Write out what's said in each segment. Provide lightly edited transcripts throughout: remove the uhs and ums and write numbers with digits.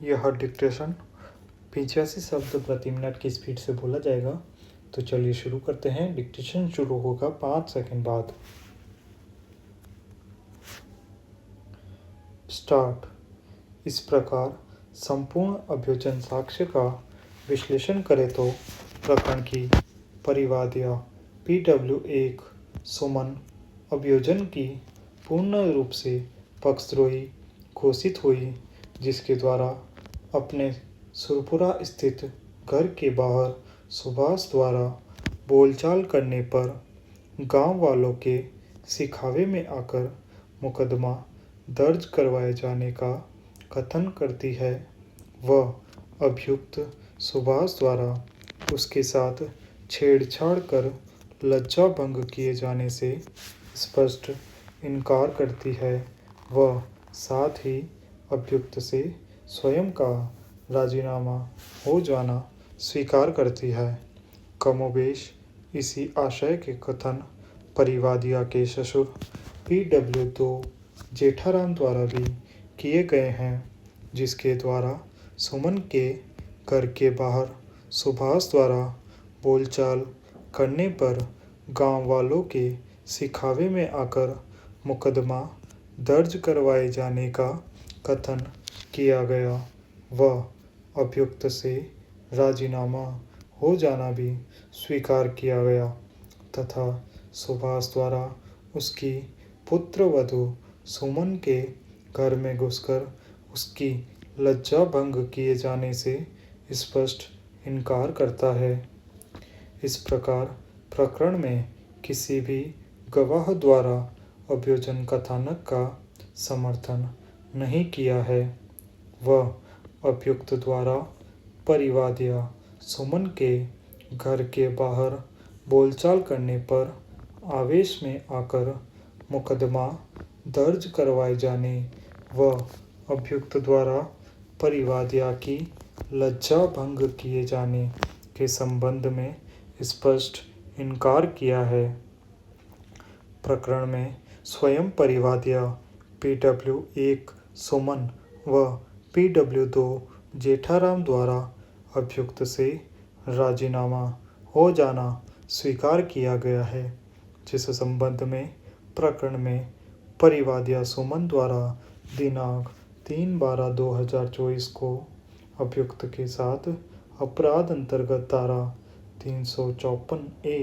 यह डिक्टेशन 85 शब्द प्रति मिनट की स्पीड से बोला जाएगा। तो चलिए शुरू करते हैं। डिक्टेशन शुरू होगा 5 सेकंड बाद। स्टार्ट। इस प्रकार संपूर्ण अभियोजन साक्ष्य का विश्लेषण करें तो प्रकरण की परिवादिया PW1 सुमन अभियोजन की पूर्ण रूप से पक्षद्रोही घोषित हुई, जिसके द्वारा अपने सुरपुरा स्थित घर के बाहर सुभाष द्वारा बोलचाल करने पर गांव वालों के सिखावे में आकर मुकदमा दर्ज करवाए जाने का कथन करती है। वह अभियुक्त सुभाष द्वारा उसके साथ छेड़छाड़ कर लज्जा भंग किए जाने से स्पष्ट इनकार करती है। वह साथ ही अभियुक्त से स्वयं का राजीनामा हो जाना स्वीकार करती है। कमोबेश इसी आशय के कथन परिवादिया के ससुर PW2 जेठाराम द्वारा भी किए गए हैं, जिसके द्वारा सुमन के घर के बाहर सुभाष द्वारा बोलचाल करने पर गांव वालों के सिखावे में आकर मुकदमा दर्ज करवाए जाने का कथन किया गया। वह अभियुक्त से राजीनामा हो जाना भी स्वीकार किया गया तथा सुभाष द्वारा उसकी पुत्रवधू सुमन के घर में घुसकर उसकी लज्जा भंग किए जाने से स्पष्ट इनकार करता है। इस प्रकार प्रकरण में किसी भी गवाह द्वारा अभियोजन कथानक का समर्थन नहीं किया है। वह अभियुक्त द्वारा परिवादिया सुमन के घर के बाहर बोलचाल करने पर आवेश में आकर मुकदमा दर्ज करवाए जाने व अभियुक्त द्वारा परिवादिया की लज्जा भंग किए जाने के संबंध में स्पष्ट इनकार किया है। प्रकरण में स्वयं परिवादिया PW1 सुमन व PW2 जेठाराम द्वारा अभियुक्त से राजीनामा हो जाना स्वीकार किया गया है, जिस संबंध में प्रकरण में परिवादिया सुमन द्वारा दिनांक 3/12/2024 को अभियुक्त के साथ अपराध अंतर्गत धारा 354A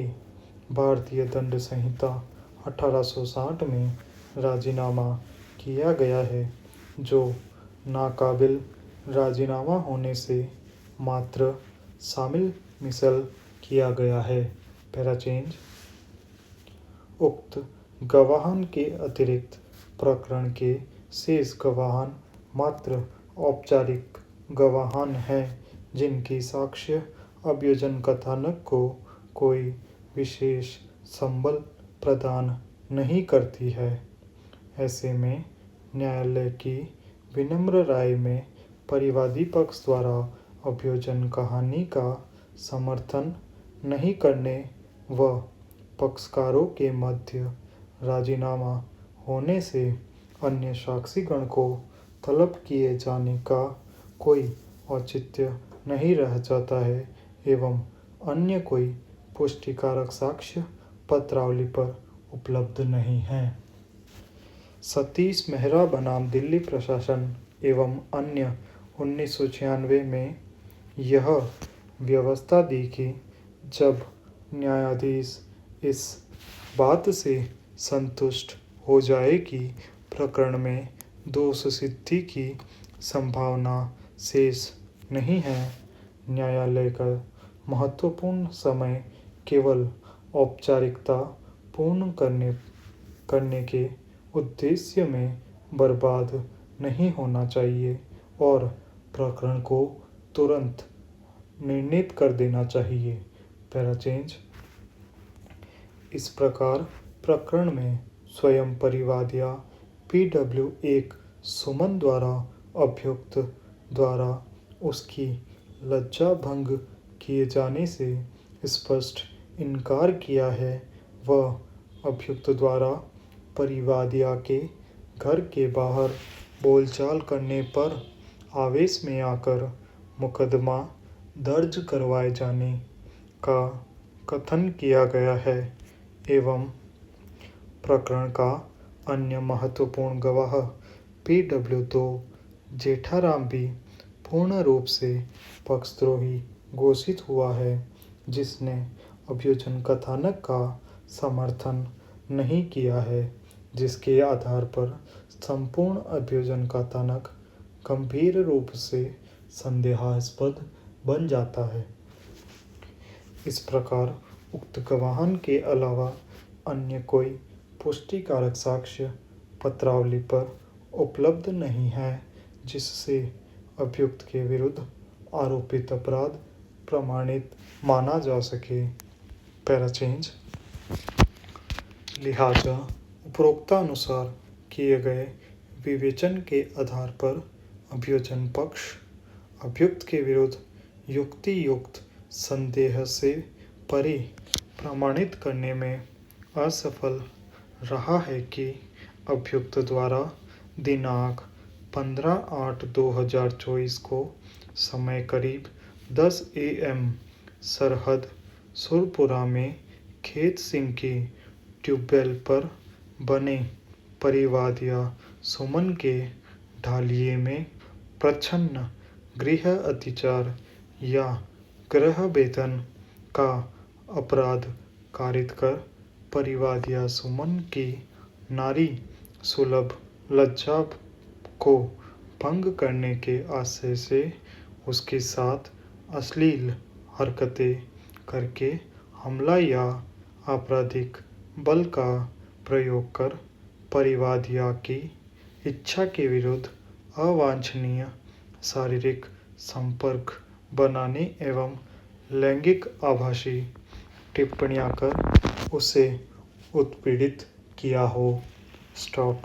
भारतीय दंड संहिता 1860 में राजीनामा किया गया है, जो नाकाबिल राजीनामा होने से मात्र शामिल मिसल किया गया है। पैराचेंज। उक्त गवाहन के अतिरिक्त प्रकरण के शेष गवाहन मात्र औपचारिक गवाहन हैं, जिनकी साक्ष्य अभियोजन कथानक को कोई विशेष संबल प्रदान नहीं करती है। ऐसे में न्यायालय की विनम्र राय में परिवादी पक्ष द्वारा अभियोजन कहानी का समर्थन नहीं करने व पक्षकारों के मध्य राजीनामा होने से अन्य साक्षीगण को तलब किए जाने का कोई औचित्य नहीं रह जाता है एवं अन्य कोई पुष्टिकारक साक्ष्य पत्रावली पर उपलब्ध नहीं है। सतीश मेहरा बनाम दिल्ली प्रशासन एवं अन्य 1996 में यह व्यवस्था दी कि जब न्यायाधीश इस बात से संतुष्ट हो जाए कि प्रकरण में दोष सिद्धि की संभावना शेष नहीं है, न्यायालय का महत्वपूर्ण समय केवल औपचारिकता पूर्ण करने के उद्देश्य में बर्बाद नहीं होना चाहिए और प्रकरण को तुरंत निर्णीत कर देना चाहिए। पैराचेंज। इस प्रकार प्रकरण में स्वयं परिवादिया PW1 सुमन द्वारा अभियुक्त द्वारा उसकी लज्जा भंग किए जाने से स्पष्ट इनकार किया है। वह अभियुक्त द्वारा परिवादिया के घर के बाहर बोलचाल करने पर आवेश में आकर मुकदमा दर्ज करवाए जाने का कथन किया गया है एवं प्रकरण का अन्य महत्वपूर्ण गवाह PW2 जेठाराम भी पूर्ण रूप से पक्षद्रोही घोषित हुआ है, जिसने अभियोजन कथानक का समर्थन नहीं किया है, जिसके आधार पर संपूर्ण अभियोजन कथानक गंभीर रूप से संदेहास्पद बन जाता है। इस प्रकार उक्त गवाहन के अलावा अन्य कोई पुष्टिकारक साक्ष्य पत्रावली पर उपलब्ध नहीं है, जिससे अभियुक्त के विरुद्ध आरोपित अपराध प्रमाणित माना जा सके। पैराचेंज। लिहाजा उपरोक्तानुसार किए गए विवेचन के आधार पर अभियोजन पक्ष अभियुक्त के विरुद्ध युक्ति युक्त संदेह से परे प्रमाणित करने में असफल रहा है कि अभियुक्त द्वारा दिनांक 15/8/2024 को समय करीब 10 AM सरहद सुरपुरा में खेत सिंह की ट्यूबवेल पर बने परिवादिया सुमन के ढालिए में प्रच्छन्न गृह अतिचार या गृह वेतन का अपराध कारित कर परिवादिया सुमन की नारी सुलभ लज्जा को भंग करने के आशय से उसके साथ अश्लील हरकतें करके हमला या आपराधिक बल का प्रयोग कर परिवादिया की इच्छा के विरुद्ध अवांछनीय शारीरिक संपर्क बनाने एवं लैंगिक आभासी टिप्पणियां कर उसे उत्पीड़ित किया हो। स्टॉप।